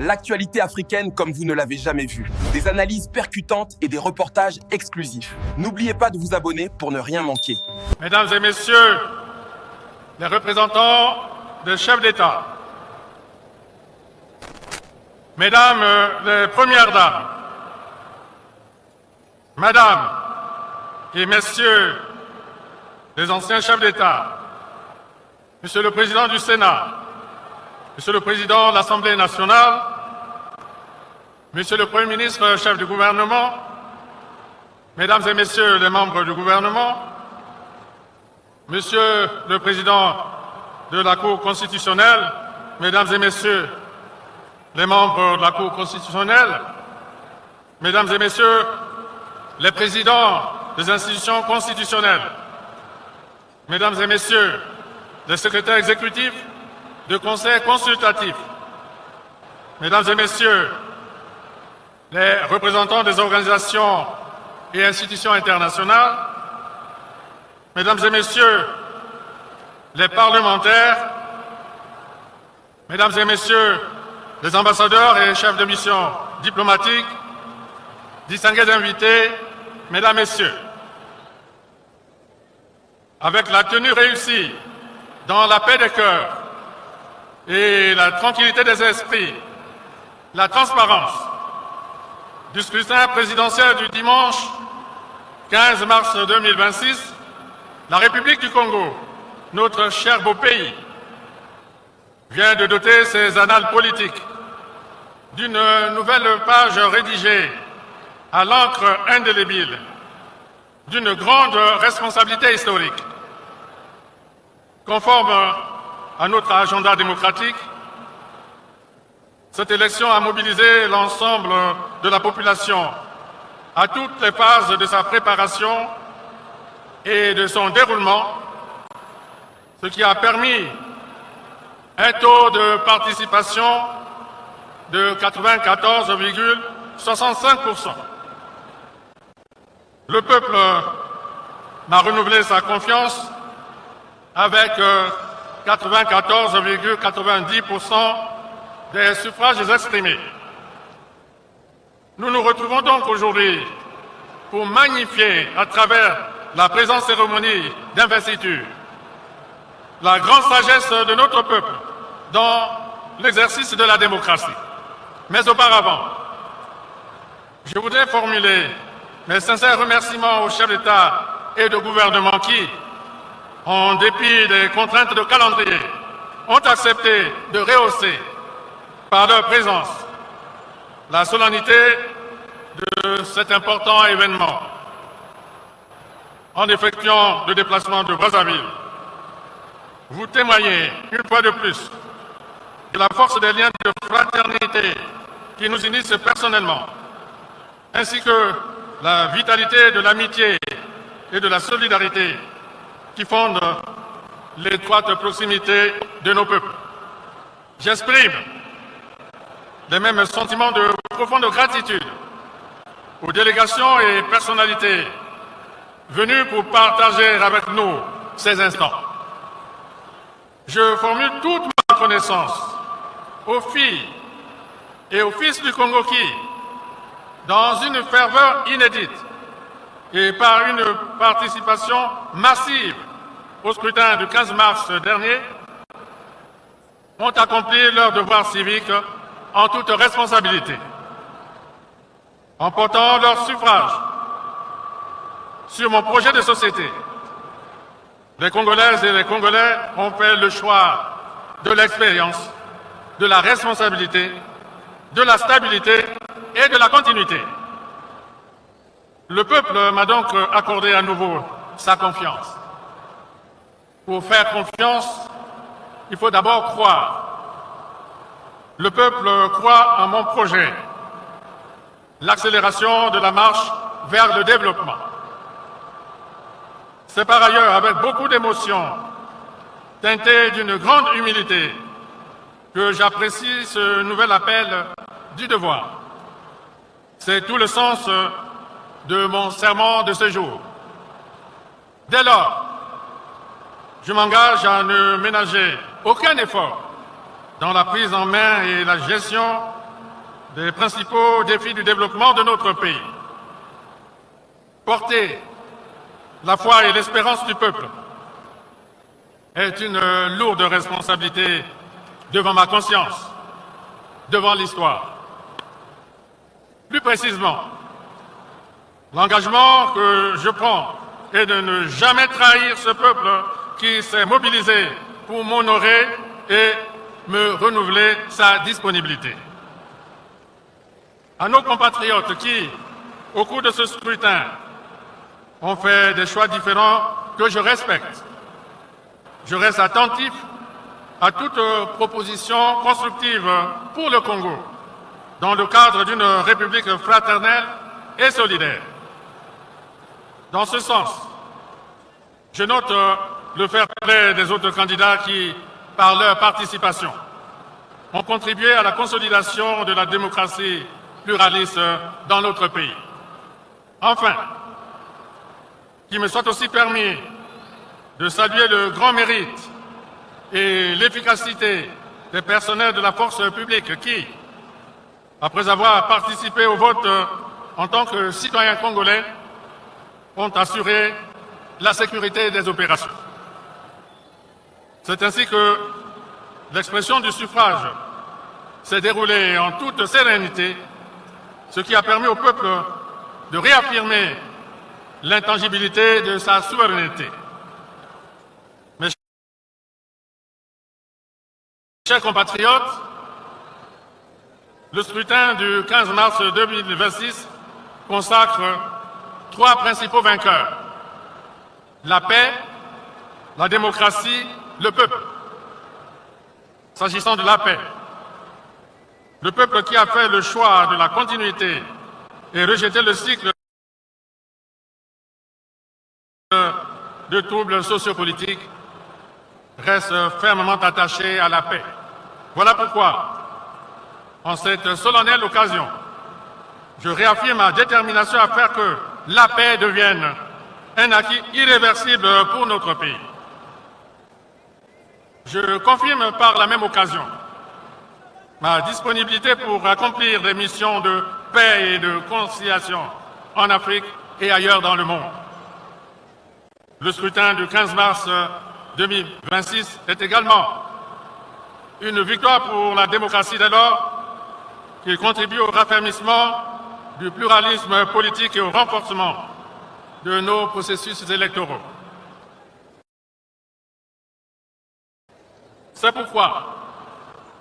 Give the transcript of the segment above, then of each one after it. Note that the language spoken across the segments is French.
L'actualité africaine comme vous ne l'avez jamais vue. Des analyses percutantes et des reportages exclusifs. N'oubliez pas de vous abonner pour ne rien manquer. Mesdames et messieurs, les représentants des chefs d'État, Mesdames les Premières Dames, Mesdames et Messieurs les anciens chefs d'État, Monsieur le Président du Sénat, Monsieur le Président de l'Assemblée nationale, Monsieur le Premier ministre, chef du gouvernement, Mesdames et Messieurs les membres du gouvernement, Monsieur le Président de la Cour constitutionnelle, Mesdames et Messieurs les membres de la Cour constitutionnelle, Mesdames et Messieurs les présidents des institutions constitutionnelles, Mesdames et Messieurs les secrétaires exécutifs de conseils consultatifs, Mesdames et Messieurs les représentants des organisations et institutions internationales, Mesdames et Messieurs les parlementaires, Mesdames et Messieurs les ambassadeurs et chefs de mission diplomatiques, distingués invités, Mesdames, Messieurs, avec la tenue réussie dans la paix des cœurs et la tranquillité des esprits, la transparence du scrutin présidentiel du dimanche 15 mars 2026, la République du Congo, notre cher beau pays, vient de doter ses annales politiques d'une nouvelle page rédigée à l'encre indélébile d'une grande responsabilité historique. Conforme à notre agenda démocratique, cette élection a mobilisé l'ensemble de la population à toutes les phases de sa préparation et de son déroulement, ce qui a permis un taux de participation de 94,65%. Le peuple m'a renouvelé sa confiance avec 94,90% des suffrages exprimés. Nous nous retrouvons donc aujourd'hui pour magnifier à travers la présente cérémonie d'investiture la grande sagesse de notre peuple dans l'exercice de la démocratie. Mais auparavant, je voudrais formuler mes sincères remerciements aux chefs d'État et de gouvernement qui, en dépit des contraintes de calendrier, ont accepté de rehausser par leur présence la solennité de cet important événement en effectuant le déplacement de Brazzaville. Vous témoignez une fois de plus de la force des liens de fraternité qui nous unissent personnellement, ainsi que la vitalité de l'amitié et de la solidarité qui fondent l'étroite proximité de nos peuples. J'exprime les mêmes sentiments de profonde gratitude aux délégations et personnalités venues pour partager avec nous ces instants. Je formule toute ma reconnaissance aux filles et aux fils du Congo qui, dans une ferveur inédite et par une participation massive au scrutin du 15 mars dernier, ont accompli leur devoir civique en toute responsabilité, en portant leur suffrage sur mon projet de société. Les Congolaises et les Congolais ont fait le choix de l'expérience, de la responsabilité, de la stabilité et de la continuité. Le peuple m'a donc accordé à nouveau sa confiance. Pour faire confiance, il faut d'abord croire. Le peuple croit en mon projet, l'accélération de la marche vers le développement. C'est par ailleurs avec beaucoup d'émotion, teintée d'une grande humilité, que j'apprécie ce nouvel appel du devoir. C'est tout le sens de mon serment de ce jour. Dès lors, je m'engage à ne ménager aucun effort dans la prise en main et la gestion des principaux défis du développement de notre pays. Porter la foi et l'espérance du peuple est une lourde responsabilité devant ma conscience, devant l'histoire. Plus précisément, l'engagement que je prends est de ne jamais trahir ce peuple qui s'est mobilisé pour m'honorer et me renouveler sa disponibilité. À nos compatriotes qui, au cours de ce scrutin, ont fait des choix différents que je respecte, je reste attentif à toute proposition constructive pour le Congo, dans le cadre d'une république fraternelle et solidaire. Dans ce sens, je note le fair-play des autres candidats qui, par leur participation, ont contribué à la consolidation de la démocratie pluraliste dans notre pays. Enfin, qu'il me soit aussi permis de saluer le grand mérite et l'efficacité des personnels de la force publique qui, après avoir participé au vote en tant que citoyens congolais, ont assuré la sécurité des opérations. C'est ainsi que l'expression du suffrage s'est déroulée en toute sérénité, ce qui a permis au peuple de réaffirmer l'intangibilité de sa souveraineté. Mes chers compatriotes, le scrutin du 15 mars 2026 consacre trois principaux vainqueurs: la paix, la démocratie, le peuple. S'agissant de la paix, le peuple qui a fait le choix de la continuité et rejeté le cycle de troubles sociopolitiques reste fermement attaché à la paix. Voilà pourquoi, en cette solennelle occasion, je réaffirme ma détermination à faire que la paix devienne un acquis irréversible pour notre pays. Je confirme par la même occasion ma disponibilité pour accomplir des missions de paix et de conciliation en Afrique et ailleurs dans le monde. Le scrutin du 15 mars 2026 est également une victoire pour la démocratie dès lors qu'il contribue au raffermissement du pluralisme politique et au renforcement de nos processus électoraux. C'est pourquoi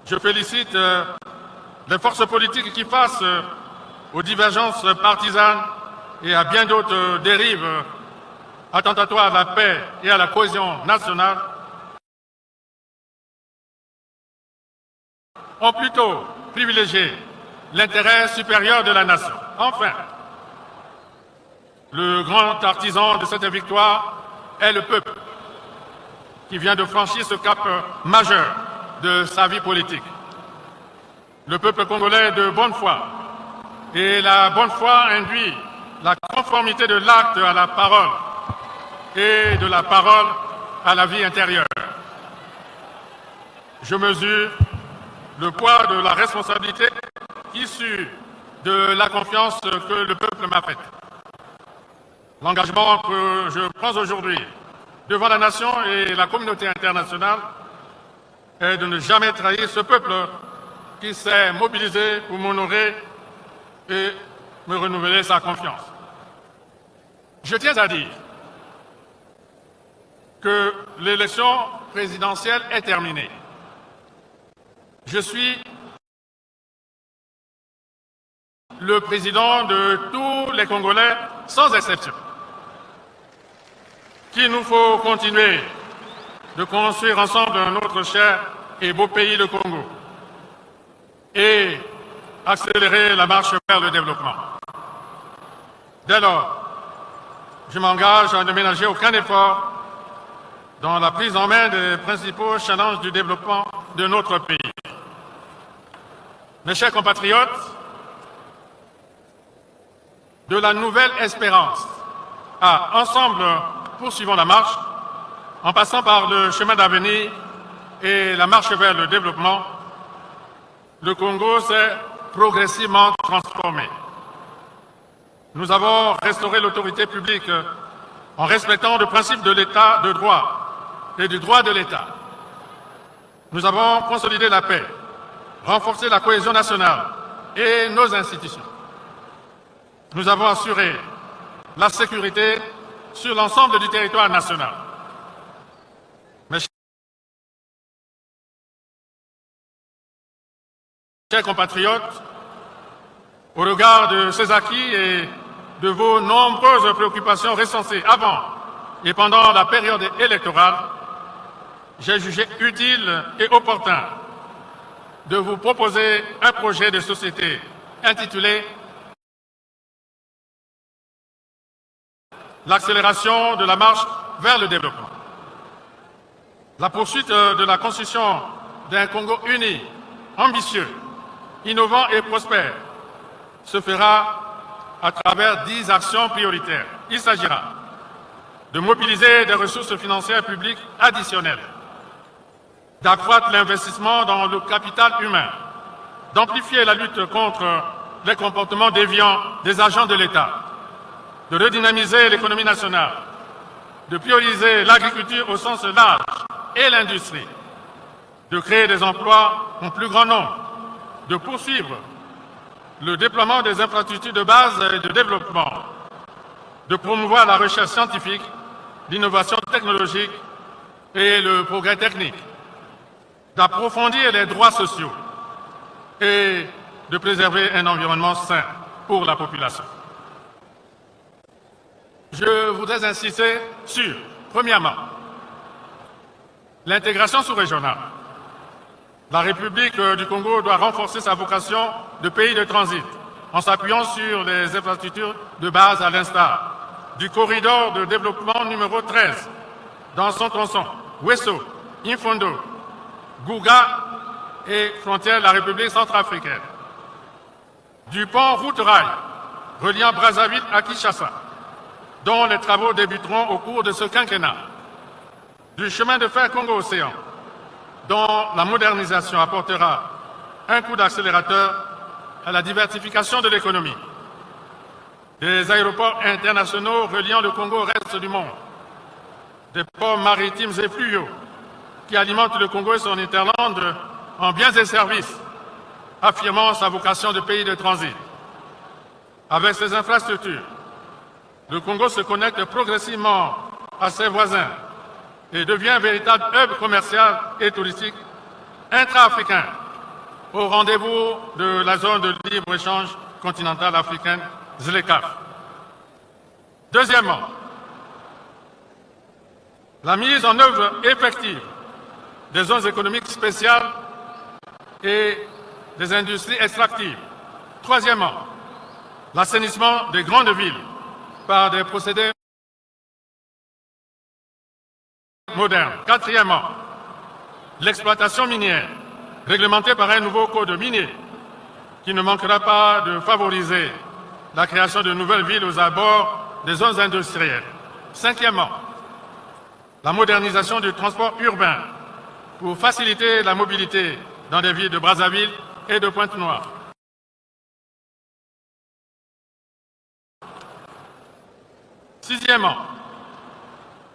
je félicite les forces politiques qui, face aux divergences partisanes et à bien d'autres dérives attentatoires à la paix et à la cohésion nationale, ont plutôt privilégié l'intérêt supérieur de la nation. Enfin, le grand artisan de cette victoire est le peuple, qui vient de franchir ce cap majeur de sa vie politique. Le peuple congolais de bonne foi, et la bonne foi induit la conformité de l'acte à la parole et de la parole à la vie intérieure. Je mesure le poids de la responsabilité issue de la confiance que le peuple m'a faite. L'engagement que je prends aujourd'hui devant la nation et la communauté internationale est de ne jamais trahir ce peuple qui s'est mobilisé pour m'honorer et me renouveler sa confiance. Je tiens à dire que l'élection présidentielle est terminée. Je suis le président de tous les Congolais, sans exception. Qu'il nous faut continuer de construire ensemble notre cher et beau pays, le Congo, et accélérer la marche vers le développement. Dès lors, je m'engage à ne ménager aucun effort dans la prise en main des principaux challenges du développement de notre pays. Mes chers compatriotes, de la nouvelle espérance à ensemble poursuivons la marche, en passant par le chemin d'avenir et la marche vers le développement, le Congo s'est progressivement transformée. Nous avons restauré l'autorité publique en respectant le principe de l'État de droit et du droit de l'État. Nous avons consolidé la paix, renforcé la cohésion nationale et nos institutions. Nous avons assuré la sécurité sur l'ensemble du territoire national. Mes chers compatriotes, au regard de ces acquis et de vos nombreuses préoccupations recensées avant et pendant la période électorale, j'ai jugé utile et opportun de vous proposer un projet de société intitulé « L'accélération de la marche vers le développement ». La poursuite de la construction d'un Congo uni, ambitieux, innovant et prospère se fera à travers 10 actions prioritaires. Il s'agira de mobiliser des ressources financières publiques additionnelles, d'accroître l'investissement dans le capital humain, d'amplifier la lutte contre les comportements déviants des agents de l'État, de redynamiser l'économie nationale, de prioriser l'agriculture au sens large et l'industrie, de créer des emplois en plus grand nombre, de poursuivre le déploiement des infrastructures de base et de développement, de promouvoir la recherche scientifique, l'innovation technologique et le progrès technique, d'approfondir les droits sociaux et de préserver un environnement sain pour la population. Je voudrais insister sur, premièrement, l'intégration sous-régionale. La République du Congo doit renforcer sa vocation de pays de transit en s'appuyant sur les infrastructures de base à l'instar du corridor de développement numéro 13 dans son tronçon Wesso, Infondo, Gouga et frontière de la République centrafricaine, du pont route-rail reliant Brazzaville à Kinshasa, dont les travaux débuteront au cours de ce quinquennat, du chemin de fer Congo-Océan, dont la modernisation apportera un coup d'accélérateur à la diversification de l'économie, des aéroports internationaux reliant le Congo au reste du monde, des ports maritimes et fluviaux qui alimentent le Congo et son hinterland en biens et services, affirmant sa vocation de pays de transit. Avec ces infrastructures, le Congo se connecte progressivement à ses voisins et devient un véritable hub commercial et touristique intra-africain au rendez-vous de la zone de libre-échange continentale africaine, ZLECAf. Deuxièmement, la mise en œuvre effective des zones économiques spéciales et des industries extractives. Troisièmement, l'assainissement des grandes villes par des procédés modernes. Quatrièmement, l'exploitation minière, réglementée par un nouveau code minier qui ne manquera pas de favoriser la création de nouvelles villes aux abords des zones industrielles. Cinquièmement, la modernisation du transport urbain pour faciliter la mobilité dans les villes de Brazzaville et de Pointe-Noire. Sixièmement,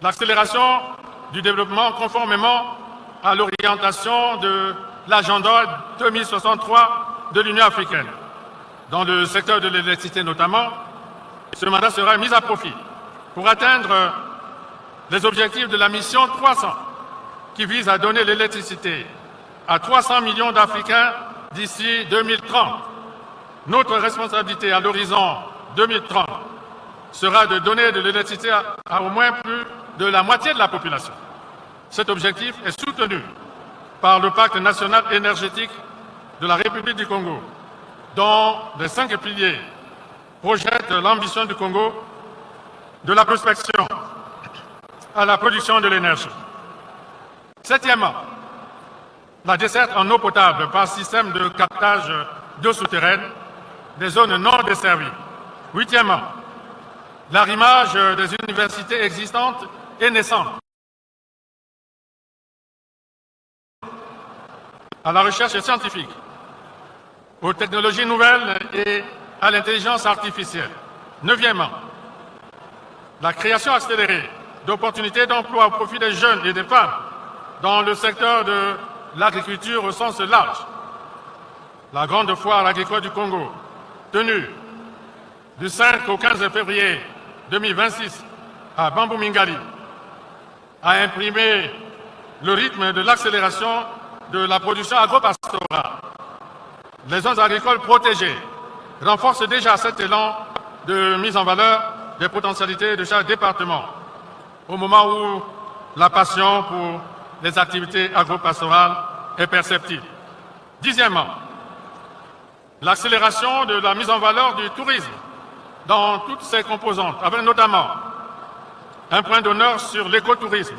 l'accélération du développement conformément à l'orientation de l'agenda 2063 de l'Union africaine. Dans le secteur de l'électricité notamment, ce mandat sera mis à profit pour atteindre les objectifs de la mission 300 qui vise à donner l'électricité à 300 millions d'Africains d'ici 2030. Notre responsabilité à l'horizon 2030 sera de donner de l'électricité à au moins plus de la moitié de la population. Cet objectif est soutenu par le Pacte national énergétique de la République du Congo, dont les 5 piliers projettent l'ambition du Congo de la prospection à la production de l'énergie. Septièmement, la desserte en eau potable par système de captage d'eau souterraine des zones non desservies. Huitièmement, l'arrimage des universités existantes et naissantes à la recherche scientifique. aux technologies nouvelles et à l'intelligence artificielle. Neuvièmement, la création accélérée d'opportunités d'emploi au profit des jeunes et des femmes dans le secteur de l'agriculture au sens large. La grande foire agricole du Congo, tenue du 5 au 15 février 2026 à Bambou-Mingali, a imprimé le rythme de l'accélération de la production agro-pastorale. Les zones agricoles protégées renforcent déjà cet élan de mise en valeur des potentialités de chaque département, au moment où la passion pour les activités agro-pastorales est perceptible. Dixièmement, l'accélération de la mise en valeur du tourisme dans toutes ses composantes, avec notamment un point d'honneur sur l'écotourisme,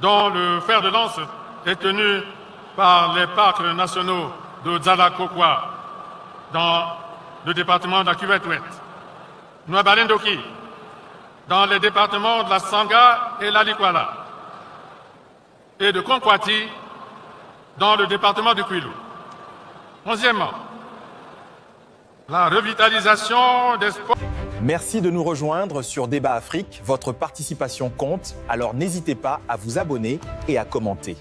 dont le fer de lance est tenu par les parcs nationaux de Dzala-Kokwa, dans le département de la Cuvette-Ouest, Nouabalendoki, dans les départements de la Sanga et la Likwala, et de Konkwati, dans le département du Kwilu. Onzièmement, la revitalisation des sports. Merci de nous rejoindre sur Débat Afrique. Votre participation compte, alors n'hésitez pas à vous abonner et à commenter.